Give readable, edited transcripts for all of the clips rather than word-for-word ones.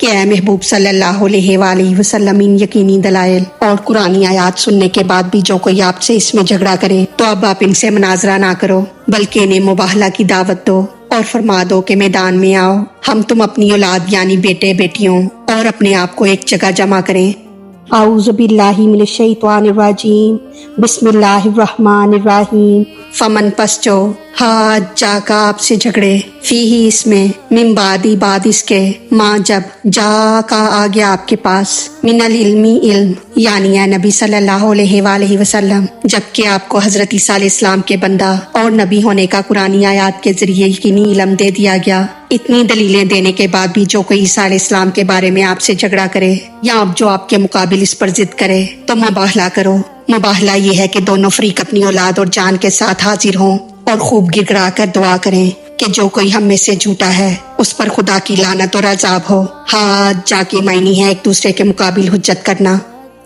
کہ اے محبوب صلی اللہ علیہ وآلہ وسلم، ان یقینی دلائل اور قرآنی آیات سننے کے بعد بھی جو کوئی آپ سے اس میں جھگڑا کرے تو اب آپ ان سے مناظرہ نہ کرو، بلکہ انہیں مباہلہ کی دعوت دو اور فرما دو کہ میدان میں آؤ، ہم تم اپنی اولاد یعنی بیٹے بیٹیوں اور اپنے آپ کو ایک جگہ جمع کریں۔ اعوذ باللہ من الشیطان الرجیم، بسم اللہ الرحمن الرحیم۔ فمن پس جو حاج جا کا آپ سے جھگڑے، فی ہی اس میں، من بعدی بعد اس کے، ماں جب جا کا آ گیا آپ کے پاس، من العلمی علم یعنی اے نبی صلی اللہ علیہ وآلہ وسلم، جبکہ آپ کو حضرت عیسیٰ علیہ السلام کے بندہ اور نبی ہونے کا قرآنی آیات کے ذریعے یقینی علم دے دیا گیا۔ اتنی دلیلیں دینے کے بعد بھی جو کوئی عیسیٰ علیہ السلام کے بارے میں آپ سے جھگڑا کرے یا اب جو آپ کے مقابل اس پر ضد کرے تو مباہلہ کرو۔ مباہلہ یہ ہے کہ دونوں فریق اپنی اولاد اور جان کے ساتھ حاضر ہوں اور خوب گر گڑا کر دعا کریں کہ جو کوئی ہم میں سے جھوٹا ہے اس پر خدا کی لعنت اور عذاب ہو۔ حاج جا کے معنی ہے ایک دوسرے کے مقابل حجت کرنا،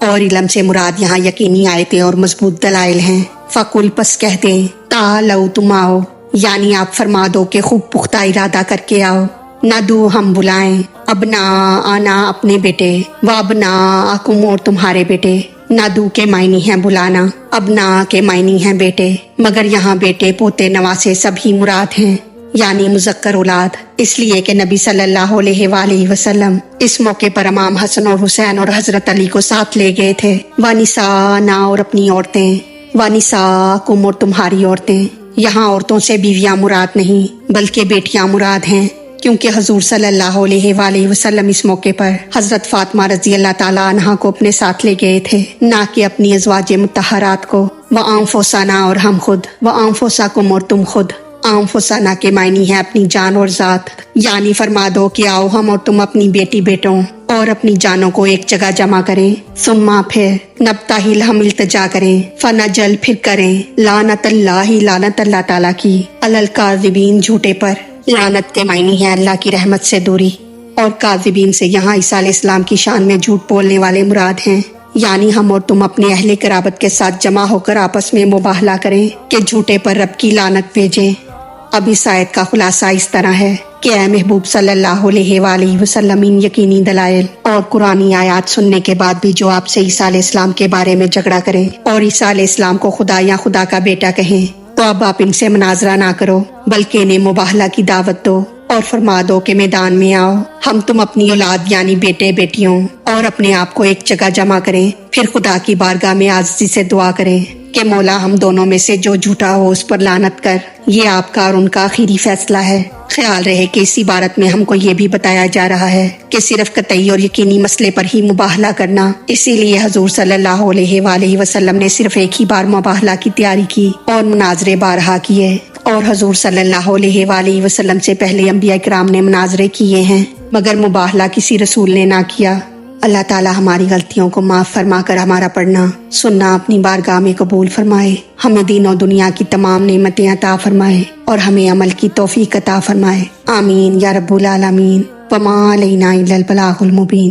اور علم سے مراد یہاں یقینی آیتیں اور مضبوط دلائل ہیں۔ فقل پس کہہ دیں، تعالوا تم آؤ، یعنی آپ فرما دو کہ خوب پختہ ارادہ کر کے آؤ۔ ندو ہم بلائیں، ابنا آنا اپنے بیٹے، وابنا آکم اور تمہارے بیٹے۔ ندو کے معنی ہیں بلانا، ابنا کے معنی ہیں بیٹے، مگر یہاں بیٹے پوتے نواسے سبھی مراد ہیں، یعنی مذکر اولاد، اس لیے کہ نبی صلی اللہ علیہ وآلہ وسلم اس موقع پر امام حسن اور حسین اور حضرت علی کو ساتھ لے گئے تھے۔ وَنِسَاءَنَا اور اپنی عورتیں، وَنِسَاءَکُمْ اور تمہاری عورتیں۔ یہاں عورتوں سے بیویاں مراد نہیں بلکہ بیٹیاں مراد ہیں، کیونکہ حضور صلی اللہ علیہ وآلہ وسلم اس موقع پر حضرت فاطمہ رضی اللہ تعالیٰ عنہا کو اپنے ساتھ لے گئے تھے، نہ کہ اپنی ازواج مطہرات کو۔ وَأَنفُسَنَا اور ہم خود، وَأَنفُسَکُمْ اور تم خود۔ انفسنا کے معنی ہے اپنی جان اور ذات، یعنی فرما دو کہ آؤ ہم اور تم اپنی بیٹی بیٹوں اور اپنی جانوں کو ایک جگہ جمع کریں، ثم پھر نبتہل ہم التجا کریں، فنجل پھر کریں، لعنت اللہ لعنت اللہ تعالیٰ کی، علی الکاذبین جھوٹے پر۔ لعنت کے معنی ہے اللہ کی رحمت سے دوری، اور کاذبین سے یہاں عیسیٰ علیہ السلام کی شان میں جھوٹ بولنے والے مراد ہیں، یعنی ہم اور تم اپنے اہل قرابت کے ساتھ جمع ہو کر آپس میں مباہلہ کریں کہ جھوٹے پر رب کی لعنت بھیجیں۔ اب اس آیت کا خلاصہ اس طرح ہے کہ اے محبوب صلی اللہ علیہ وآلہ وسلم، ان یقینی دلائل اور قرآنی آیات سننے کے بعد بھی جو آپ سے عیسیٰ علیہ السلام کے بارے میں جھگڑا کریں اور عیسیٰ علیہ السلام کو خدا یا خدا کا بیٹا کہیں تو اب آپ ان سے مناظرہ نہ کرو، بلکہ انہیں مباہلہ کی دعوت دو اور فرما دو کہ میدان میں آؤ، ہم تم اپنی اولاد یعنی بیٹے بیٹیوں اور اپنے آپ کو ایک جگہ جمع کریں، پھر خدا کی بارگاہ میں عاجزی سے دعا کریں کہ مولا ہم دونوں میں سے جو جھوٹا ہو اس پر لعنت کر۔ یہ آپ کا اور ان کا آخری فیصلہ ہے۔ خیال رہے کہ اس عبارت میں ہم کو یہ بھی بتایا جا رہا ہے کہ صرف قطعی اور یقینی مسئلے پر ہی مباہلہ کرنا، اسی لیے حضور صلی اللہ علیہ وآلہ وسلم نے صرف ایک ہی بار مباہلہ کی تیاری کی اور مناظرے بارہا کیے، اور حضور صلی اللہ علیہ وآلہ وسلم سے پہلے انبیاء کرام نے مناظرے کیے ہیں مگر مباہلہ کسی رسول نے نہ کیا۔ اللہ تعالی ہماری غلطیوں کو معاف فرما کر ہمارا پڑھنا سننا اپنی بارگاہ میں قبول فرمائے، ہمیں دین و دنیا کی تمام نعمتیں عطا فرمائے اور ہمیں عمل کی توفیق عطا فرمائے، آمین یا رب العالمین۔ وما علینا الا البلاغ المبین۔